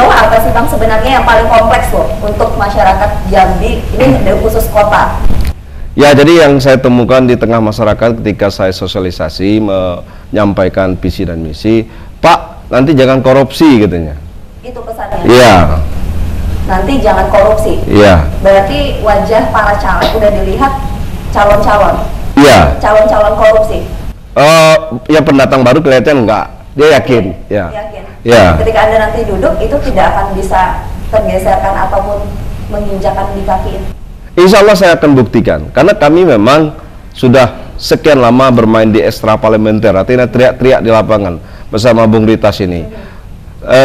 bawah apa sih Bang sebenarnya yang paling kompleks loh untuk masyarakat Jambi ini dari khusus kota? Ya, jadi yang saya temukan di tengah masyarakat ketika saya sosialisasi menyampaikan visi dan misi, Pak, nanti jangan korupsi katanya. Itu pesannya. Iya. Nanti jangan korupsi. Iya. Berarti wajah para caleg udah dilihat calon-calon. Iya. Calon-calon korupsi. Ya pendatang baru kelihatan enggak. Dia yakin. Ya. Yakin. Ya. Ketika Anda nanti duduk itu tidak akan bisa tergeserkan ataupun menginjakan di kaki. Insya Allah saya akan buktikan, karena kami memang sudah sekian lama bermain di ekstra parlementer, artinya teriak-teriak di lapangan bersama Bung Ritas ini.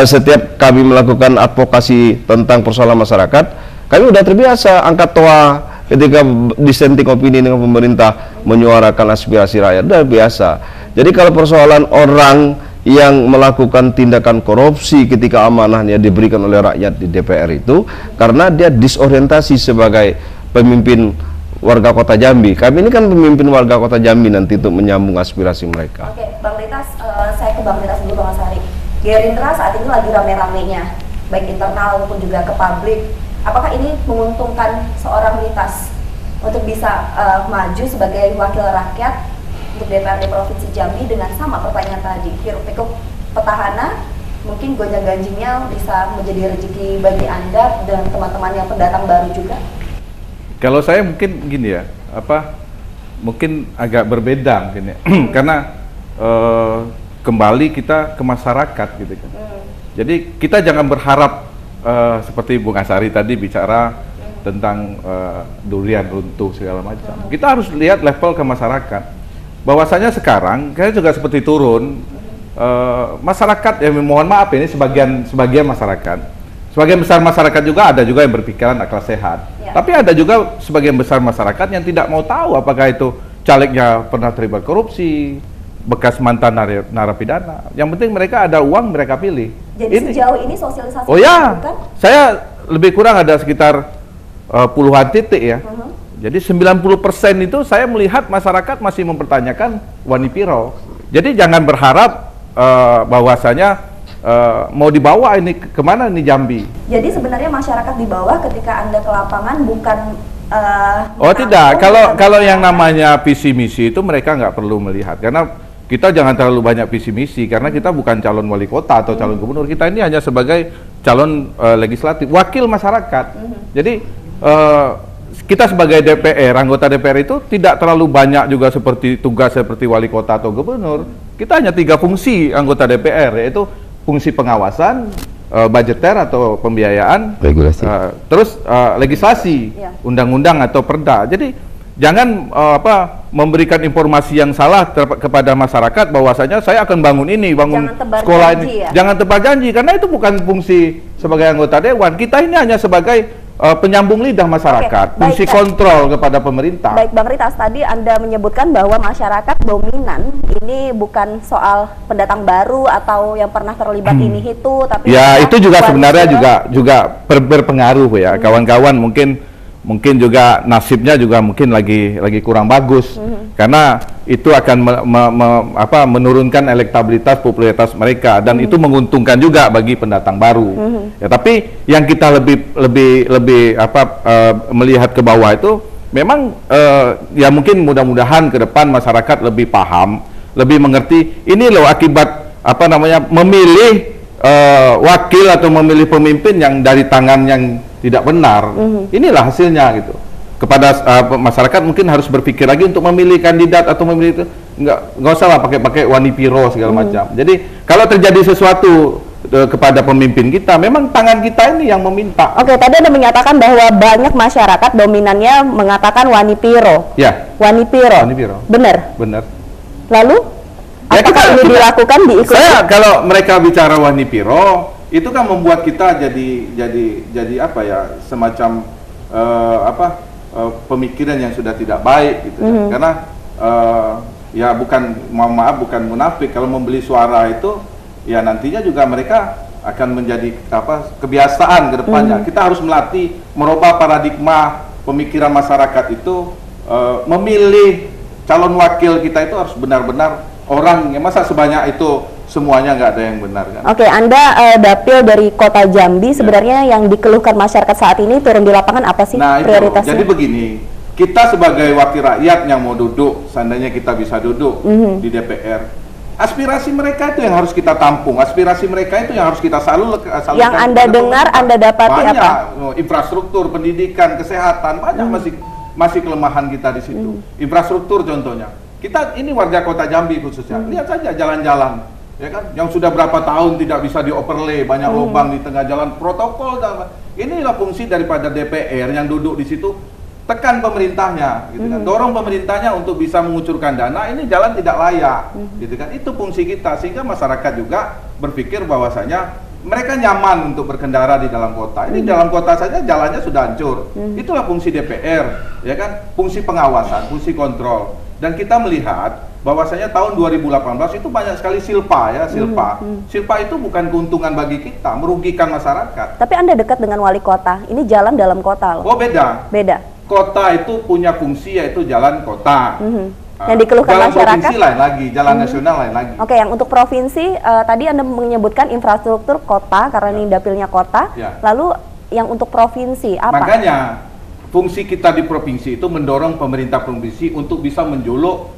Setiap kami melakukan advokasi tentang persoalan masyarakat, kami sudah terbiasa angkat toa ketika dissenting opini dengan pemerintah, menyuarakan aspirasi rakyat, sudah biasa. Jadi kalau persoalan orang yang melakukan tindakan korupsi ketika amanahnya diberikan oleh rakyat di DPR itu, karena dia disorientasi sebagai pemimpin warga kota Jambi. Kami ini kan pemimpin warga kota Jambi nanti untuk menyambung aspirasi mereka. Oke, Bang Ritas, saya ke Bang Ritas dulu, Bang Asari. Gerindra saat ini lagi rame-ramenya, baik internal maupun juga ke publik. Apakah ini menguntungkan seorang Ritas untuk bisa maju sebagai wakil rakyat untuk DPRD Provinsi Jambi dengan sama pertanyaan tadi, hiruk-pikuk petahana, mungkin gonjang-ganjingnya bisa menjadi rezeki bagi Anda dan teman-teman yang pendatang baru juga? Kalau saya mungkin gini ya, mungkin agak berbeda mungkin ya, karena kembali kita ke masyarakat gitu kan. Jadi kita jangan berharap seperti Bung Asari tadi bicara tentang durian runtuh segala macam. Kita harus lihat level ke masyarakat. Bahwasanya sekarang kayaknya juga seperti turun masyarakat ya, mohon maaf ini sebagian masyarakat. Sebagian besar masyarakat juga ada juga yang berpikiran akal sehat. Ya. Tapi ada juga sebagian besar masyarakat yang tidak mau tahu apakah itu calegnya pernah terlibat korupsi, bekas mantan narapidana. Yang penting mereka ada uang, mereka pilih. Jadi sejauh ini sosialisasi bukan? Saya lebih kurang ada sekitar puluhan titik ya. Jadi 90% itu saya melihat masyarakat masih mempertanyakan Wani Piro. Jadi jangan berharap bahwasanya mau dibawa ini kemana nih Jambi. Jadi sebenarnya masyarakat di bawah ketika Anda ke lapangan bukan oh tidak, kalau yang namanya visi misi itu mereka nggak perlu melihat, karena kita jangan terlalu banyak visi misi, karena kita bukan calon wali kota atau calon gubernur, kita ini hanya sebagai calon legislatif, wakil masyarakat. Jadi kita sebagai DPR, anggota DPR itu tidak terlalu banyak juga seperti tugas seperti wali kota atau gubernur. Kita hanya 3 fungsi anggota DPR, yaitu fungsi pengawasan, budgeter atau pembiayaan, regulasi, terus legislasi, undang-undang atau perda. Jadi jangan memberikan informasi yang salah kepada masyarakat bahwasanya saya akan bangun ini, bangun sekolah ini. Jangan tebak janji, karena itu bukan fungsi sebagai anggota dewan. Kita ini hanya sebagai penyambung lidah masyarakat, fungsi kontrol kepada pemerintah. Baik, Bang Ritas, tadi Anda menyebutkan bahwa masyarakat dominan ini bukan soal pendatang baru atau yang pernah terlibat ini itu, tapi ya itu juga sebenarnya juga berpengaruh ya. Kawan-kawan mungkin juga nasibnya juga mungkin lagi kurang bagus, karena itu akan menurunkan elektabilitas, popularitas mereka, dan itu menguntungkan juga bagi pendatang baru. Ya, tapi yang kita lebih melihat ke bawah itu memang ya mungkin mudah-mudahan ke depan masyarakat lebih paham, lebih mengerti ini loh akibat memilih wakil atau memilih pemimpin yang dari tangan yang tidak benar. Inilah hasilnya gitu. Kepada masyarakat mungkin harus berpikir lagi untuk memilih kandidat atau memilih itu, nggak usah lah pakai Wani Piro segala macam. Jadi kalau terjadi sesuatu kepada pemimpin kita, memang tangan kita ini yang meminta. Oke, tadi Anda menyatakan bahwa banyak masyarakat dominannya mengatakan Wani Piro. Ya. Wani Piro. Benar. Benar. Lalu ya, apakah ini dilakukan diikuti? Saya kalau mereka bicara Wani Piro, itu kan membuat kita jadi apa ya, semacam pemikiran yang sudah tidak baik gitu. Karena ya bukan munafik, kalau membeli suara itu ya nantinya juga mereka akan menjadi kebiasaan ke depannya. Kita harus melatih, merubah paradigma pemikiran masyarakat itu, memilih calon wakil kita itu harus benar-benar orang yang, masa sebanyak itu semuanya nggak ada yang benar kan. Oke, Anda dapil dari Kota Jambi, sebenarnya yang dikeluhkan masyarakat saat ini turun di lapangan apa sih Nah, prioritasnya? jadi begini, kita sebagai wakil rakyat yang mau duduk, seandainya kita bisa duduk di DPR, aspirasi mereka itu yang harus kita tampung, aspirasi mereka itu yang harus kita salurkan. Yang Anda dengar, Anda dapati banyak, apa? Infrastruktur, pendidikan, kesehatan, banyak masih kelemahan kita di situ. Infrastruktur contohnya, kita ini warga Kota Jambi khususnya, lihat saja jalan-jalan, ya kan, yang sudah berapa tahun tidak bisa dioverlay, banyak lubang di tengah jalan, protokol dan inilah fungsi daripada DPR yang duduk di situ, tekan pemerintahnya, gitu kan, dorong pemerintahnya untuk bisa mengucurkan dana, ini jalan tidak layak, gitu kan, itu fungsi kita, sehingga masyarakat juga berpikir bahwasanya mereka nyaman untuk berkendara di dalam kota. Ini dalam kota saja jalannya sudah hancur. Itulah fungsi DPR, ya kan, fungsi pengawasan, fungsi kontrol. Dan kita melihat bahwasanya tahun 2018 itu banyak sekali silpa ya, silpa. Silpa itu bukan keuntungan bagi kita, merugikan masyarakat. Tapi Anda dekat dengan wali kota, ini jalan dalam kota loh. Oh, beda. Beda. Kota itu punya fungsi yaitu jalan kota. Yang dikeluhkan jalan masyarakat? provinsi lain lagi, jalan nasional lain lagi. Oke, yang untuk provinsi, tadi Anda menyebutkan infrastruktur kota, karena ini dapilnya kota. Ya. Lalu yang untuk provinsi, apa? Makanya, fungsi kita di provinsi itu mendorong pemerintah provinsi untuk bisa menjuluk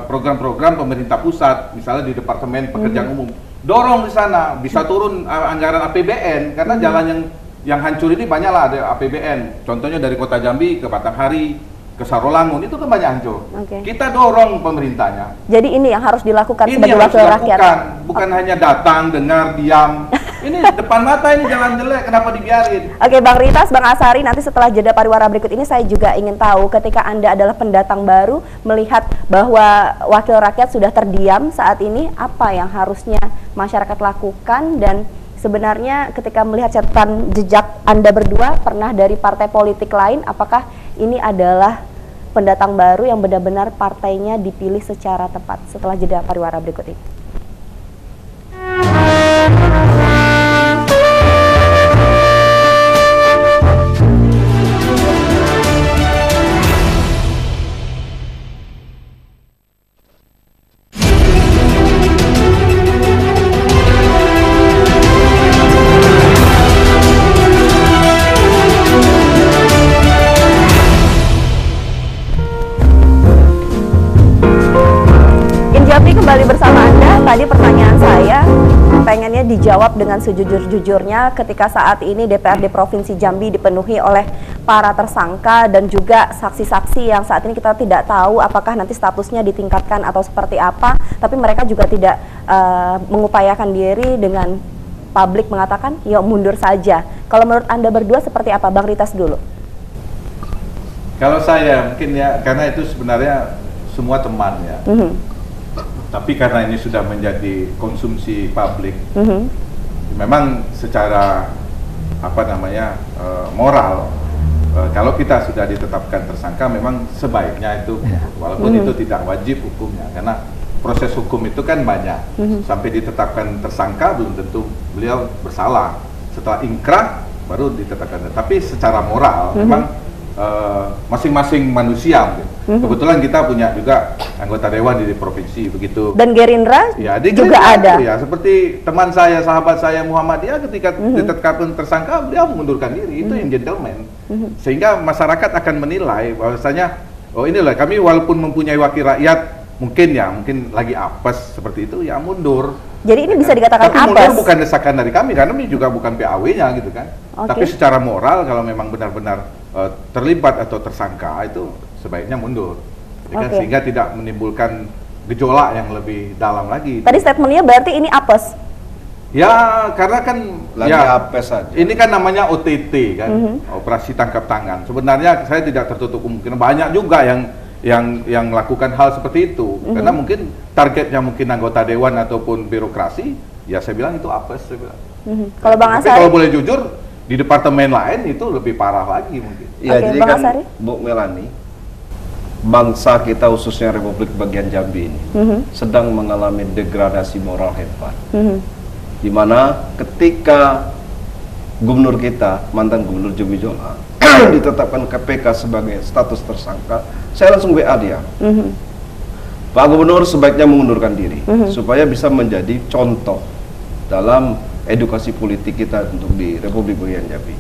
program-program pemerintah pusat, misalnya di Departemen Pekerjaan Umum. Dorong di sana, bisa turun anggaran APBN, karena jalan yang hancur ini banyaklah ada APBN. Contohnya dari Kota Jambi ke Batanghari, ke Sarolangun, itu kan banyak hancur. Kita dorong pemerintahnya. Jadi ini yang harus dilakukan Ini sebagai yang harus wakil rakyat. dilakukan, bukan hanya datang, dengar, diam. Ini depan mata ini jalan jelek, kenapa dibiarin? Oke, Bang Ritas, Bang Asari, nanti setelah jeda pariwara berikut ini saya juga ingin tahu ketika Anda adalah pendatang baru melihat bahwa wakil rakyat sudah terdiam saat ini, apa yang harusnya masyarakat lakukan, dan sebenarnya ketika melihat catatan jejak Anda berdua pernah dari partai politik lain, apakah ini adalah pendatang baru yang benar-benar partainya dipilih secara tepat? Setelah jeda pariwara berikut ini. Kembali bersama Anda. Tadi pertanyaan saya pengennya dijawab dengan sejujur-jujurnya ketika saat ini DPRD Provinsi Jambi dipenuhi oleh para tersangka dan juga saksi-saksi yang saat ini kita tidak tahu apakah nanti statusnya ditingkatkan atau seperti apa, tapi mereka juga tidak mengupayakan diri dengan publik mengatakan ya mundur saja. Kalau menurut Anda berdua seperti apa? Bang Ritas dulu. Kalau saya mungkin ya, karena itu sebenarnya semua teman ya. Tapi karena ini sudah menjadi konsumsi publik, memang secara moral, kalau kita sudah ditetapkan tersangka, memang sebaiknya itu, walaupun itu tidak wajib hukumnya, karena proses hukum itu kan banyak. Sampai ditetapkan tersangka belum tentu beliau bersalah. Setelah ingkrah baru ditetapkan. Tapi secara moral, memang masing-masing manusia. Kebetulan kita punya juga anggota dewan di provinsi begitu. Dan Gerindra ya, juga ada. Ya, seperti teman saya, sahabat saya Muhammadiyah ketika ditetapkan tersangka, beliau mengundurkan diri. Itu yang gentleman. Sehingga masyarakat akan menilai bahwasanya oh inilah kami walaupun mempunyai wakil rakyat mungkin lagi apes seperti itu ya mundur. Jadi ini bisa dikatakan tapi apes. Mundur bukan desakan dari kami karena kami juga bukan PAW-nya gitu kan. Tapi secara moral kalau memang benar-benar terlibat atau tersangka itu sebaiknya mundur, ya kan? Sehingga tidak menimbulkan gejolak yang lebih dalam lagi. Tadi statementnya berarti ini apes? Ya, karena kan lagi apes saja. Ini kan namanya OTT kan, operasi tangkap tangan. Sebenarnya saya tidak tertutup kemungkinan banyak juga yang melakukan hal seperti itu, karena mungkin targetnya mungkin anggota dewan ataupun birokrasi. Ya saya bilang itu apes, saya bilang. Kalau Bang Asari, kalau boleh jujur, di departemen lain itu lebih parah lagi mungkin. Ya, jadi Bang kan Asari? Bu Melani, bangsa kita khususnya Republik Bagian Jambi ini sedang mengalami degradasi moral hebat. Di mana ketika gubernur kita, mantan gubernur Jambi Jola, ditetapkan KPK sebagai status tersangka, saya langsung WA dia. Pak Gubernur sebaiknya mengundurkan diri supaya bisa menjadi contoh dalam edukasi politik kita untuk di Republik Bagian Jambi.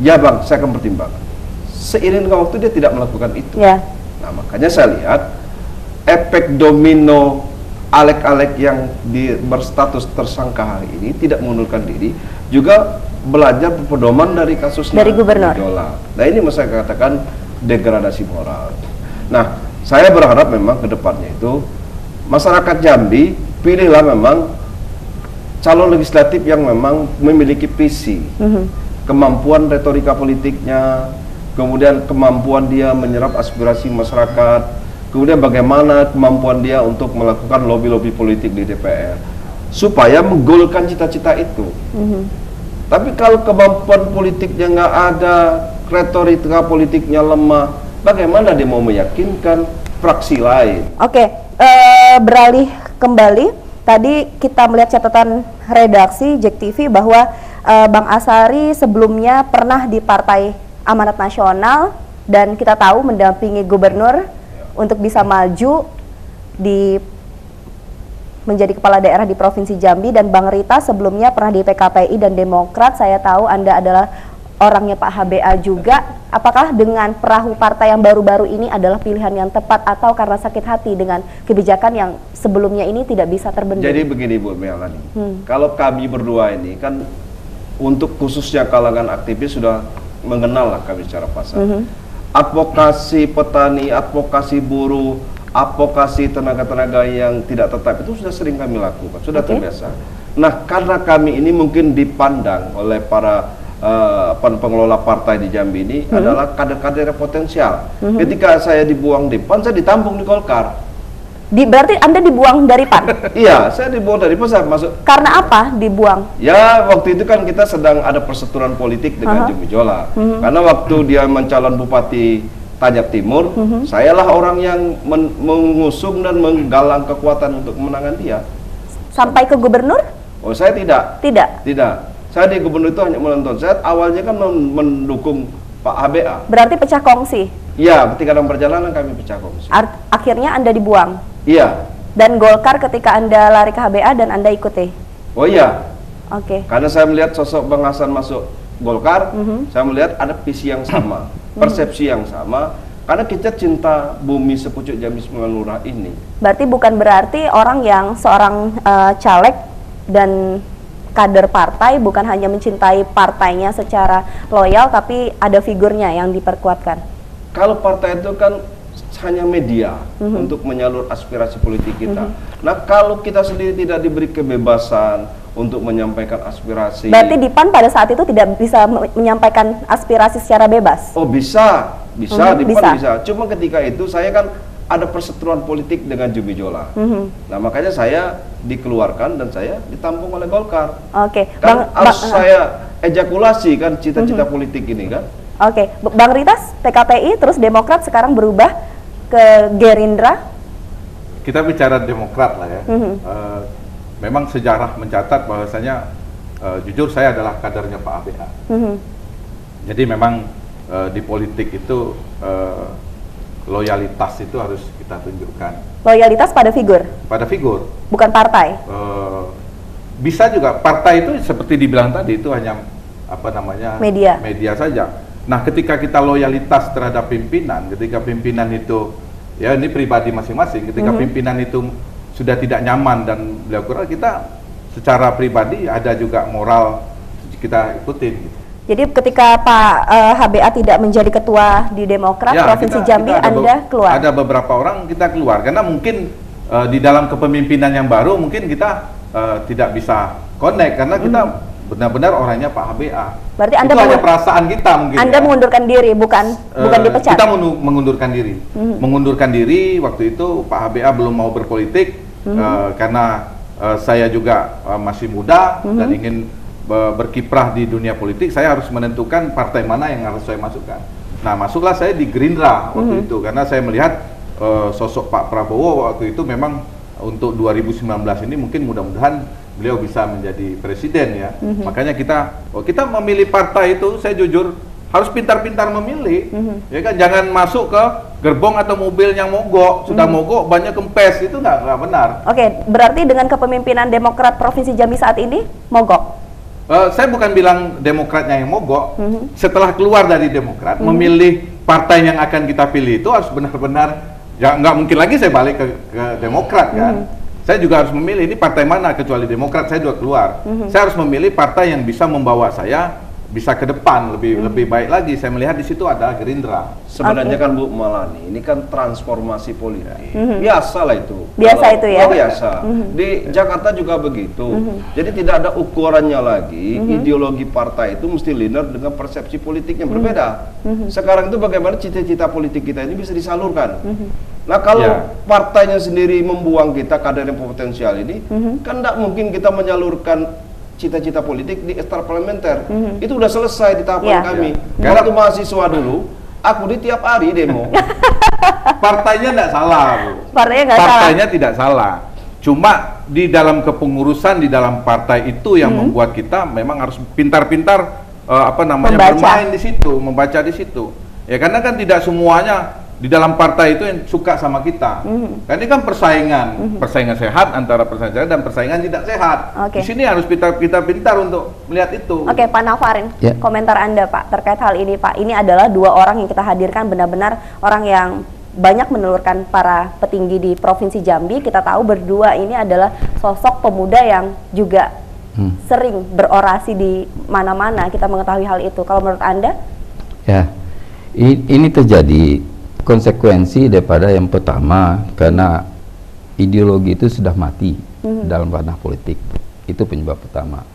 Ya Bang, saya akan pertimbangkan. Seiring dengan waktu dia tidak melakukan itu. Nah makanya saya lihat efek domino alek-alek yang berstatus tersangka hari ini tidak mengundurkan diri, juga belajar pedoman dari kasusnya dari Gubernur. Nah ini saya katakan degradasi moral. Nah saya berharap memang ke depannya itu masyarakat Jambi pilihlah memang calon legislatif yang memang memiliki visi, kemampuan retorika politiknya, kemudian kemampuan dia menyerap aspirasi masyarakat, kemudian bagaimana kemampuan dia untuk melakukan lobby-lobby politik di DPR supaya menggolkan cita-cita itu. Tapi kalau kemampuan politiknya nggak ada, retorika politiknya lemah, bagaimana dia mau meyakinkan fraksi lain? Oke, beralih kembali. Tadi kita melihat catatan redaksi JEK TV bahwa Bang Asari sebelumnya pernah di Partai Amanat Nasional dan kita tahu mendampingi gubernur untuk bisa maju menjadi kepala daerah di Provinsi Jambi, dan Bang Rita sebelumnya pernah di PKPI dan Demokrat. Saya tahu Anda adalah orangnya Pak HBA juga. Apakah dengan perahu partai yang baru-baru ini adalah pilihan yang tepat atau karena sakit hati dengan kebijakan yang sebelumnya ini tidak bisa terbendung? Jadi begini Bu Melani, kalau kami berdua ini kan untuk khususnya kalangan aktivis sudah mengenal lah kami secara pasar. Advokasi petani, advokasi buruh, advokasi tenaga-tenaga yang tidak tetap itu sudah sering kami lakukan, sudah terbiasa. Nah, karena kami ini mungkin dipandang oleh para pengelola partai di Jambi ini adalah kader-kader potensial. Ketika saya dibuang di PAN, saya ditampung di Golkar. Berarti Anda dibuang dari PAN? Iya, saya dibuang dari PAN, saya masuk. Karena apa dibuang? Ya, waktu itu kan kita sedang ada perseteruan politik dengan Jumi Jola. Karena waktu dia mencalon Bupati Tajab Timur, sayalah orang yang mengusung dan menggalang kekuatan untuk kemenangan dia. Sampai ke gubernur? Oh, saya tidak. Tidak. Saya di gubernur itu hanya menonton. Saya awalnya kan mendukung Pak HBA. Berarti pecah kongsi? Iya, ketika dalam perjalanan kami pecah kongsi. Akhirnya Anda dibuang? Iya. Dan Golkar ketika Anda lari ke HBA dan Anda ikuti? Oh iya. Oke. Karena saya melihat sosok Bang Hasan masuk Golkar, saya melihat ada visi yang sama, persepsi yang sama. Karena kita cinta bumi sepucuk Jambi 9 Lurah ini. Berarti bukan berarti orang yang seorang caleg dan kader partai bukan hanya mencintai partainya secara loyal, tapi ada figurnya yang diperkuatkan. Kalau partai itu kan hanya media untuk menyalur aspirasi politik kita. Nah, kalau kita sendiri tidak diberi kebebasan untuk menyampaikan aspirasi. Berarti di PAN pada saat itu tidak bisa menyampaikan aspirasi secara bebas? Oh, bisa di PAN bisa. Cuma ketika itu saya kan ada perseteruan politik dengan Jumi Jola. Nah, makanya saya dikeluarkan dan saya ditampung oleh Golkar. Oke. Kan harus saya ejakulasi kan cita-cita politik ini kan. Oke. Bang Ritas, PKPI terus Demokrat sekarang berubah ke Gerindra. Kita bicara Demokrat lah ya. Memang sejarah mencatat bahwasanya jujur saya adalah kadernya Pak HBA. Jadi memang di politik itu loyalitas itu harus kita tunjukkan. Loyalitas pada figur? Pada figur. Bukan partai? Bisa juga. Partai itu seperti dibilang tadi itu hanya apa namanya media saja. Nah, ketika kita loyalitas terhadap pimpinan, ketika pimpinan itu ya ini pribadi masing-masing, ketika pimpinan itu sudah tidak nyaman dan beliau kurang, kita secara pribadi ada juga moral kita ikutin gitu. Jadi ketika Pak HBA tidak menjadi ketua di Demokrat Provinsi Jambi, Anda keluar? Ada beberapa orang kita keluar, karena mungkin di dalam kepemimpinan yang baru mungkin kita tidak bisa connect, karena kita benar-benar orangnya Pak HBA. Berarti Anda itu hanya perasaan kita mungkin. Anda mengundurkan diri, bukan dipecat? Kita mengundurkan diri. Mengundurkan diri waktu itu Pak HBA belum mau berpolitik, karena saya juga masih muda dan ingin berkiprah di dunia politik. Saya harus menentukan partai mana yang harus saya masukkan. Nah, masuklah saya di Gerindra waktu itu, karena saya melihat sosok Pak Prabowo waktu itu memang untuk 2019 ini mungkin mudah-mudahan beliau bisa menjadi presiden ya. Makanya kita memilih partai itu, saya jujur harus pintar-pintar memilih. Ya kan, jangan masuk ke gerbong atau mobil yang mogok, sudah mogok banyak kempes, itu nggak benar. Oke, berarti dengan kepemimpinan Demokrat Provinsi Jambi saat ini mogok? Saya bukan bilang Demokratnya yang mogok. Setelah keluar dari Demokrat, memilih partai yang akan kita pilih itu harus benar-benar, ya nggak mungkin lagi saya balik ke Demokrat kan. Saya juga harus memilih ini partai mana, kecuali Demokrat saya juga keluar. Saya harus memilih partai yang bisa membawa saya bisa ke depan lebih baik lagi. Saya melihat di situ ada Gerindra. Sebenarnya kan Bu Malani, ini kan transformasi politik. Biasa lah itu. Biasa itu ya? Biasa. Di Jakarta juga begitu. Jadi tidak ada ukurannya lagi. Ideologi partai itu mesti linear dengan persepsi politiknya berbeda. Sekarang itu bagaimana cita-cita politik kita ini bisa disalurkan. Nah kalau partainya sendiri membuang kita kader yang potensial ini, kan tidak mungkin kita menyalurkan cita-cita politik di ekstra parlementer. Itu udah selesai di tahapan kami. Karena waktu mahasiswa dulu, aku di tiap hari demo. Partainya tidak salah, Bu. Partainya tidak salah. Cuma di dalam kepengurusan di dalam partai itu yang membuat kita memang harus pintar-pintar bermain di situ, membaca di situ. Ya karena kan tidak semuanya di dalam partai itu yang suka sama kita. Kan ini kan persaingan sehat antara persaingan sehat dan persaingan tidak sehat. Di sini harus kita pintar untuk melihat itu. Oke, Pak Nafarin, komentar Anda Pak terkait hal ini Pak. Ini adalah dua orang yang kita hadirkan, benar-benar orang yang banyak menelurkan para petinggi di Provinsi Jambi. Kita tahu berdua ini adalah sosok pemuda yang juga sering berorasi di mana-mana. Kita mengetahui hal itu. Kalau menurut Anda? Ya, ini terjadi konsekuensi daripada yang pertama, karena ideologi itu sudah mati dalam ranah politik. Itu penyebab pertama.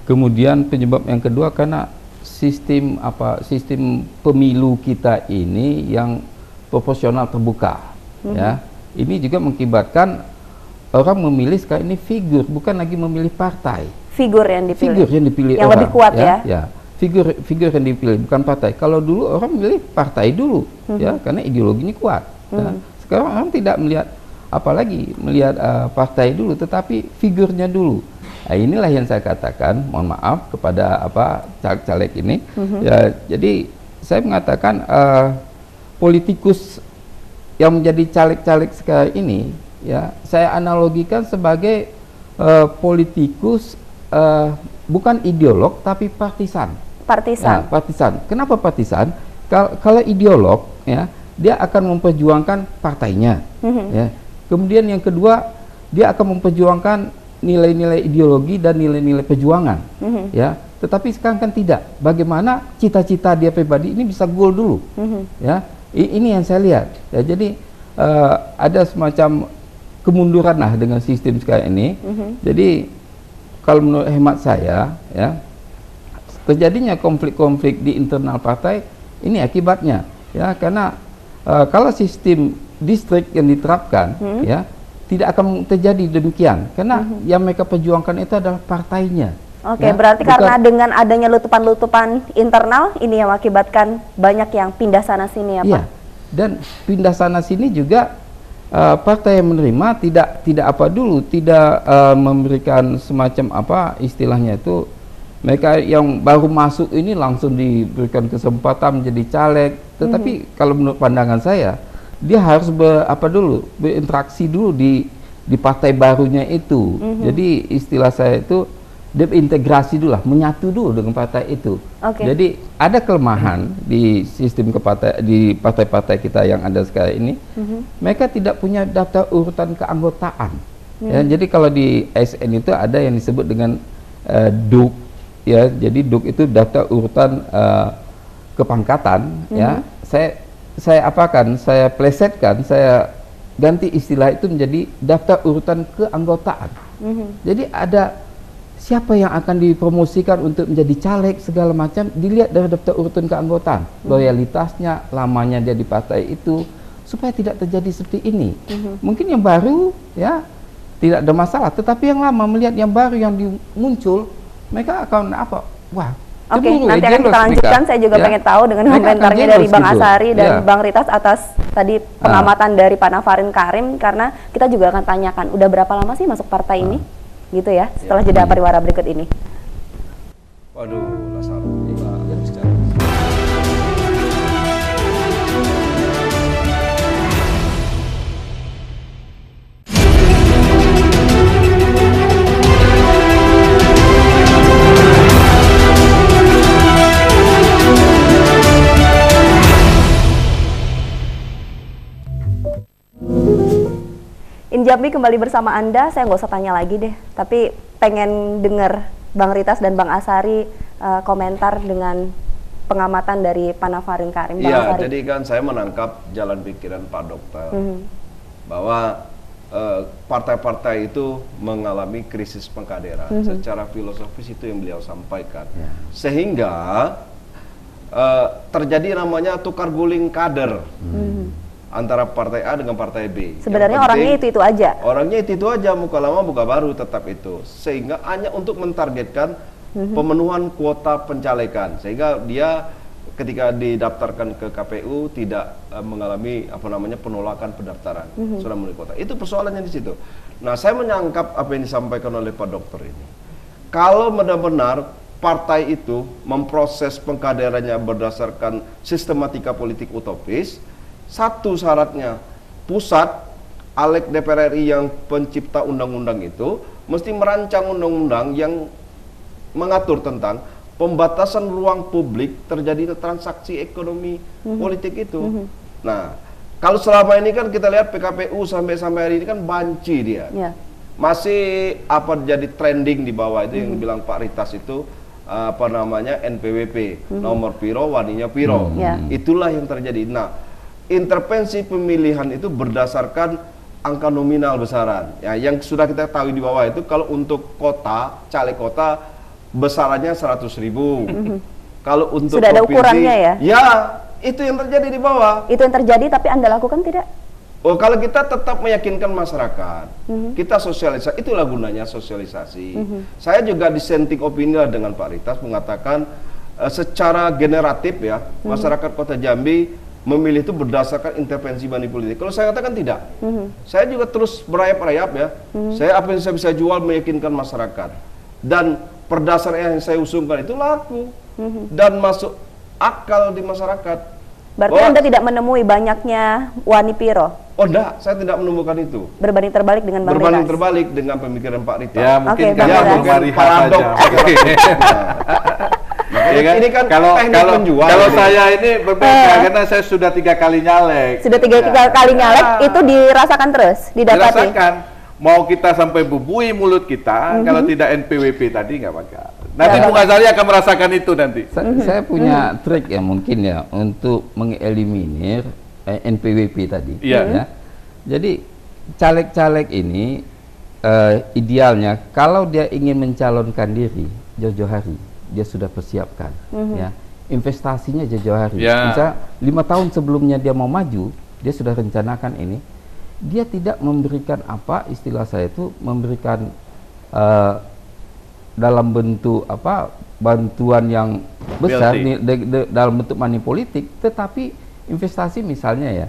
Kemudian penyebab yang kedua karena sistem pemilu kita ini yang proporsional terbuka. Ya, ini juga mengakibatkan orang memilih sekarang ini figur, bukan lagi memilih partai. Figur yang dipilih. Figur yang dipilih yang orang, lebih kuat ya. Figur yang dipilih, bukan partai. Kalau dulu orang milih partai dulu, ya, karena ideologinya kuat. Ya. Sekarang orang tidak melihat, apalagi melihat partai dulu, tetapi figurnya dulu. Nah, inilah yang saya katakan, mohon maaf kepada caleg-caleg ini. Ya, jadi saya mengatakan politikus yang menjadi caleg-caleg sekarang ini, ya, saya analogikan sebagai politikus bukan ideolog tapi partisan. Partisan. Nah, partisan. Kenapa partisan? Kalau ideolog, ya, dia akan memperjuangkan partainya. Ya. Kemudian yang kedua, dia akan memperjuangkan nilai-nilai ideologi dan nilai-nilai perjuangan. Ya. Tetapi sekarang kan tidak. Bagaimana cita-cita dia pribadi ini bisa goal dulu. Ya. Ini yang saya lihat. Ya, jadi ada semacam kemunduran lah dengan sistem sekarang ini. Jadi kalau menurut hemat saya, ya, terjadinya konflik-konflik di internal partai ini akibatnya, ya, karena kalau sistem distrik yang diterapkan, ya, tidak akan terjadi demikian, karena yang mereka perjuangkan itu adalah partainya. Oke, ya, berarti karena dengan adanya lutupan-lutupan internal ini yang mengakibatkan banyak yang pindah sana sini, ya, Pak? Iya, dan pindah sana sini juga partai yang menerima tidak memberikan semacam istilahnya itu, mereka yang baru masuk ini langsung diberikan kesempatan menjadi caleg. Tetapi kalau menurut pandangan saya, dia harus berinteraksi dulu di partai barunya itu. Jadi istilah saya itu dia integrasi dulu lah, menyatu dulu dengan partai itu. Jadi ada kelemahan di sistem di partai-partai kita yang ada sekarang ini. Mereka tidak punya daftar urutan keanggotaan. Ya, jadi kalau di ASN itu ada yang disebut dengan DUK. Ya, jadi DUK itu daftar urutan kepangkatan. Ya, saya plesetkan, saya ganti istilah itu menjadi daftar urutan keanggotaan. Jadi ada siapa yang akan dipromosikan untuk menjadi caleg segala macam dilihat dari daftar urutan keanggotaan, loyalitasnya, lamanya dia di partai itu, supaya tidak terjadi seperti ini. Mungkin yang baru, ya, tidak ada masalah, tetapi yang lama melihat yang baru yang muncul, mereka akan wah. Oke, nanti akan kita lanjutkan. Saya juga pengen tahu dengan komentarnya dari Bang Asari dan Bang Ritas atas tadi pengamatan dari Pak Nafarin Karim, karena kita juga akan tanyakan, udah berapa lama sih masuk partai ini? Gitu ya, setelah jeda pariwara berikut ini. Waduh, Jambi kembali bersama Anda. Saya nggak usah tanya lagi deh, tapi pengen dengar Bang Ritas dan Bang Asari komentar dengan pengamatan dari Pak Nafarin Karim. Iya, jadi kan saya menangkap jalan pikiran Pak Dokter bahwa partai-partai itu mengalami krisis pengkaderan. Secara filosofis itu yang beliau sampaikan, sehingga terjadi namanya tukar guling kader antara partai A dengan partai B. Sebenarnya orangnya itu aja. Orangnya itu aja, muka lama muka baru tetap itu, sehingga hanya untuk mentargetkan pemenuhan kuota pencalekan, sehingga dia ketika didaftarkan ke KPU tidak mengalami penolakan pendaftaran sudah memenuhi kuota. Itu persoalannya di situ. Nah, saya menyangkap apa yang disampaikan oleh Pak Dokter ini. Kalau benar-benar partai itu memproses pengkaderannya berdasarkan sistematika politik utopis, satu syaratnya pusat Alek DPR RI yang pencipta undang-undang itu mesti merancang undang-undang yang mengatur tentang pembatasan ruang publik terjadi transaksi ekonomi politik itu. Nah, kalau selama ini kan kita lihat PKPU sampai hari ini kan banci dia. Masih jadi trending di bawah itu yang bilang Pak Ritas itu NPWP, nomor piro, waninya piro. Itulah yang terjadi. Nah, intervensi pemilihan itu berdasarkan angka nominal besaran. Ya, yang sudah kita tahu di bawah itu kalau untuk kota, caleg kota besarannya 100.000. Kalau untuk sudah ada ukurannya ya? Ya, itu yang terjadi di bawah. Itu yang terjadi, tapi Anda lakukan tidak? Oh, kalau kita tetap meyakinkan masyarakat, kita sosialisasi, itulah gunanya sosialisasi. Saya juga dissenting opini dengan Pak Ritas mengatakan secara generatif ya, masyarakat Kota Jambi memilih itu berdasarkan intervensi money politik. Kalau saya katakan tidak, saya juga terus berayap-rayap ya. Saya apa yang saya bisa jual meyakinkan masyarakat, dan perdasarnya yang saya usungkan itu laku dan masuk akal di masyarakat. Berarti Anda tidak menemui banyaknya wani piro? Oh enggak, saya tidak menemukan itu. Berbanding terbalik dengan Bang Ritas? Berbanding terbalik dengan pemikiran Pak Ritas. Ya mungkin karena mungkin paradok. Ya kan? Ini kan kalau saya ini berbeda karena saya sudah 3 kali nyalek. Sudah 3 kali nyalek, itu dirasakan terus, didapati. Dirasakan. Mau kita sampai bubui mulut kita, kalau tidak NPWP tadi nggak bakal. Nanti Bung Azari akan merasakan itu nanti. Saya punya trik ya mungkin ya untuk mengeliminir NPWP tadi. Ya. Jadi caleg-caleg ini idealnya kalau dia ingin mencalonkan diri jauh-jauh hari dia sudah persiapkan. Ya, investasinya jauh-jauh hari. Misal 5 tahun sebelumnya dia mau maju, dia sudah rencanakan ini. Dia tidak memberikan istilah saya itu memberikan dalam bentuk bantuan yang besar dalam bentuk money politik, tetapi investasi misalnya ya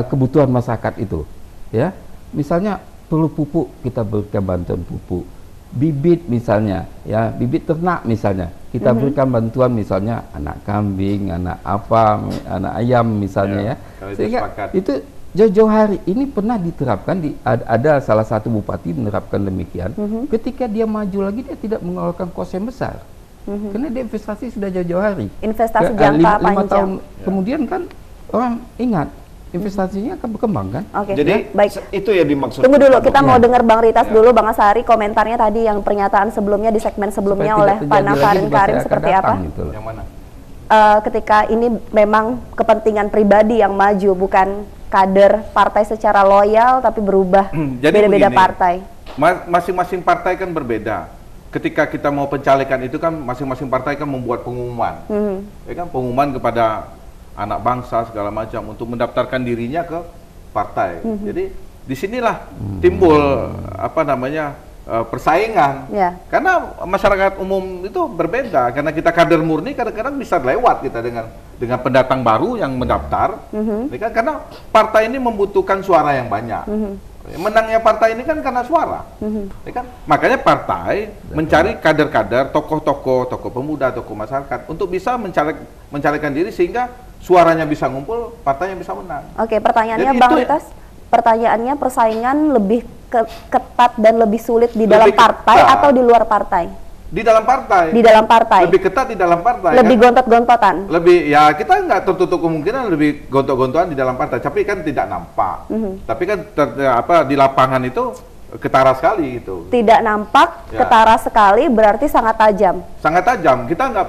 kebutuhan masyarakat itu ya, misalnya perlu pupuk, kita berikan bantuan pupuk, bibit misalnya ya, bibit ternak misalnya kita berikan bantuan, misalnya anak kambing, anak ayam misalnya ya, sehingga itu jauh-jauh hari ini pernah diterapkan ada salah satu bupati menerapkan demikian. Ketika dia maju lagi dia tidak mengeluarkan kos yang besar, karena dia investasi sudah jauh-jauh hari. Investasi jangka 5 tahun kemudian kan orang ingat investasinya akan berkembang kan. Jadi baik, itu ya dimaksud. Tunggu dulu, kita mau dengar Bang Ritas dulu, Bang Asari komentarnya tadi yang pernyataan sebelumnya di segmen sebelumnya oleh Pak Nafarin Karim seperti apa? Gitu. Yang mana? Ketika ini memang kepentingan pribadi yang maju, bukan kader partai secara loyal tapi berubah beda-beda partai. Masing-masing partai kan berbeda. Ketika kita mau pencalekan itu kan masing-masing partai kan membuat pengumuman, ya kan, pengumuman kepada anak bangsa segala macam untuk mendaftarkan dirinya ke partai. Jadi disinilah timbul persaingan. Karena masyarakat umum itu berbeda. Karena kita kader murni kadang-kadang bisa lewat kita dengan pendatang baru yang mendaftar. Karena partai ini membutuhkan suara yang banyak. Menangnya partai ini kan karena suara. Makanya partai mencari kader-kader, tokoh pemuda, tokoh masyarakat untuk bisa mencalekkan diri sehingga suaranya bisa ngumpul, partainya bisa menang. Oke, pertanyaannya Bang Ritas, pertanyaannya persaingan lebih ketat dan lebih sulit di dalam partai atau di luar partai? di dalam partai. Di dalam partai. Lebih ketat di dalam partai. Lebih kan? gontot-gontotan. Lebih, ya kita nggak tertutup kemungkinan lebih gontok-gontokan di dalam partai, tapi kan tidak nampak. Tapi kan di lapangan itu ketara sekali itu. Tidak nampak, Ya. ketara sekali, berarti sangat tajam. Sangat tajam. Kita nggak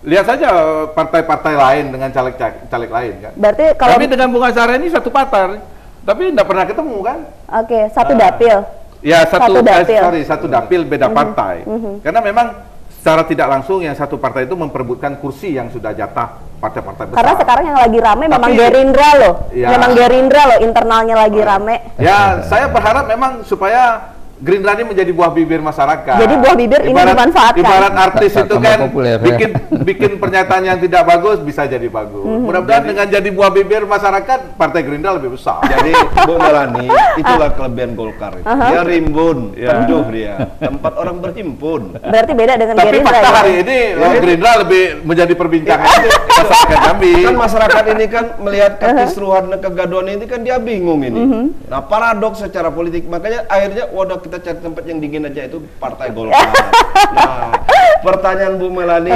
lihat saja partai-partai lain dengan caleg lain kan. Berarti kalau Tapi dengan Bung Azhar ini satu partai, tapi nggak pernah ketemu kan? oke, satu dapil. Ya Satu dapil. satu dapil beda partai. Karena memang secara tidak langsung yang satu partai itu memperebutkan kursi yang sudah jatah partai-partai besar. Karena sekarang yang lagi rame memang Tapi- Gerindra loh. Ya. Memang Gerindra loh, internalnya lagi rame. Ya, saya berharap memang supaya Gerindra ini menjadi buah bibir masyarakat. Jadi buah bibir ini dimanfaatkan. Ibarat artis itu Tambah kan populer, ya. bikin pernyataan yang tidak bagus bisa jadi bagus. Mudah-mudahan dengan jadi buah bibir masyarakat, Partai Gerindra lebih besar. Jadi Bu Melani, itulah kelebihan Golkar. Dia rimbun, teduh dia, tempat orang berhimpun. Berarti beda dengan Tapi Gerindra fakta ya. hari ini Gerindra lebih menjadi perbincangan masyarakat Jambi. Kan masyarakat ini kan melihat kekisruhan dan kegaduhan ini kan dia bingung ini. Nah, paradoks secara politik, makanya akhirnya waduh kita cari tempat yang dingin aja, itu Partai Golkar. Nah, pertanyaan Bu Melani,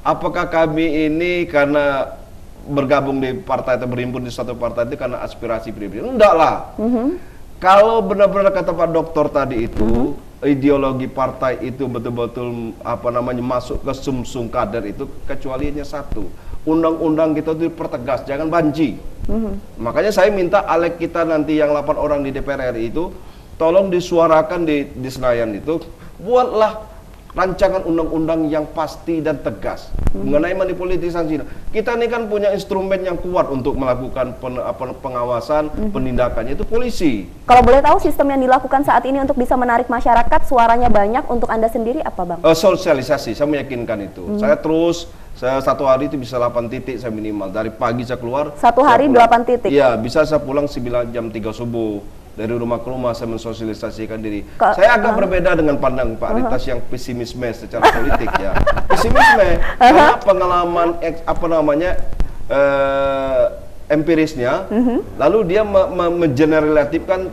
apakah kami ini karena bergabung di partai atau berhimpun di suatu partai itu karena aspirasi pribadi? Enggak lah. Kalau benar-benar kata Pak Dokter tadi itu, ideologi partai itu betul-betul masuk ke sumsum kader itu, kecuali hanya satu, undang-undang kita itu dipertegas, jangan banci. Makanya saya minta alek kita nanti yang 8 orang di DPR RI itu tolong disuarakan di Senayan itu, buatlah rancangan undang-undang yang pasti dan tegas mengenai manipolitisasi. Kita ini kan punya instrumen yang kuat untuk melakukan pengawasan, penindakannya itu polisi. Kalau boleh tahu sistem yang dilakukan saat ini untuk bisa menarik masyarakat, suaranya banyak, untuk Anda sendiri apa Bang? Sosialisasi, saya meyakinkan itu. Saya satu hari itu bisa 8 titik saya minimal. Dari pagi saya keluar. Satu saya hari pulang. 8 titik? Iya, bisa saya pulang jam 3 subuh. Dari rumah ke rumah saya mensosialisasikan diri. Ke- Saya agak berbeda dengan pandang Pak Ritas yang pesimisme secara politik ya. Pesimisme karena pengalaman empirisnya, lalu dia mengeneralistifkan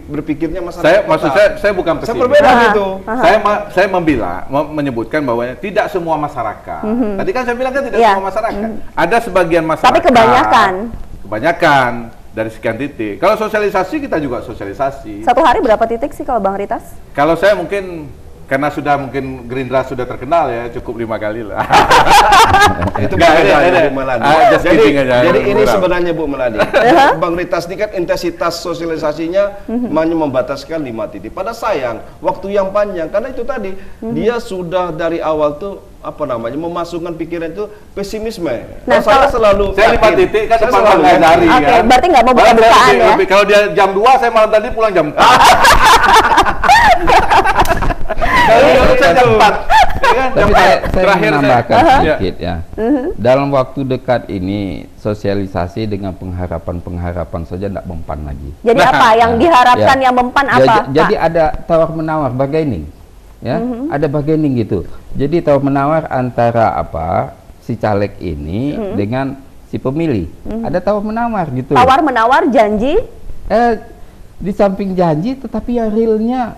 berpikirnya masyarakat. Maksud saya bukan pesimis. Saya berbeda gitu. Saya menyebutkan bahwa tidak semua masyarakat. Tadi kan saya bilang kan tidak Iya. semua masyarakat. Ada sebagian masyarakat. Tapi kebanyakan. Kebanyakan dari sekian titik. Kalau sosialisasi kita juga sosialisasi. Satu hari berapa titik sih kalau Bang Ritas? Kalau saya mungkin karena mungkin Gerindra sudah terkenal ya, cukup 5 kali lah. Itu Nggak, berbeda ada. Bu Melani. Just Jadi kidding aja. ini Kurang. sebenarnya Bu Melani. Bang Ritas ini kan intensitas sosialisasinya hanya membataskan 5 titik. Pada sayang waktu yang panjang karena itu tadi dia sudah dari awal tuh memasukkan pikiran itu pesimisme. Nah, saya kalau- selalu Saya 5 yakin. titik kan Saya depan selalu Bang yakin. Azhari Oke, kan. berarti nggak mau Malah saya buka-bukaan lebih- ya? lebih- Kalau dia jam 2, saya malam tadi pulang jam 4. Kalau saya jam 4. Ya kan? Jam Tapi 4. saya Terakhir menambahkan saya. sedikit ya. Dalam waktu dekat ini sosialisasi dengan pengharapan saja tidak mempan lagi. Jadi Nah, apa yang diharapkan Ya. yang mempan Ya, apa? jadi Pak? ada tawar-menawar, bargaining. Ya, ada bargaining gitu. Jadi tawar-menawar antara si caleg ini dengan si pemilih. Ada tawar-menawar gitu. Tawar-menawar, janji, Di samping janji, tetapi yang realnya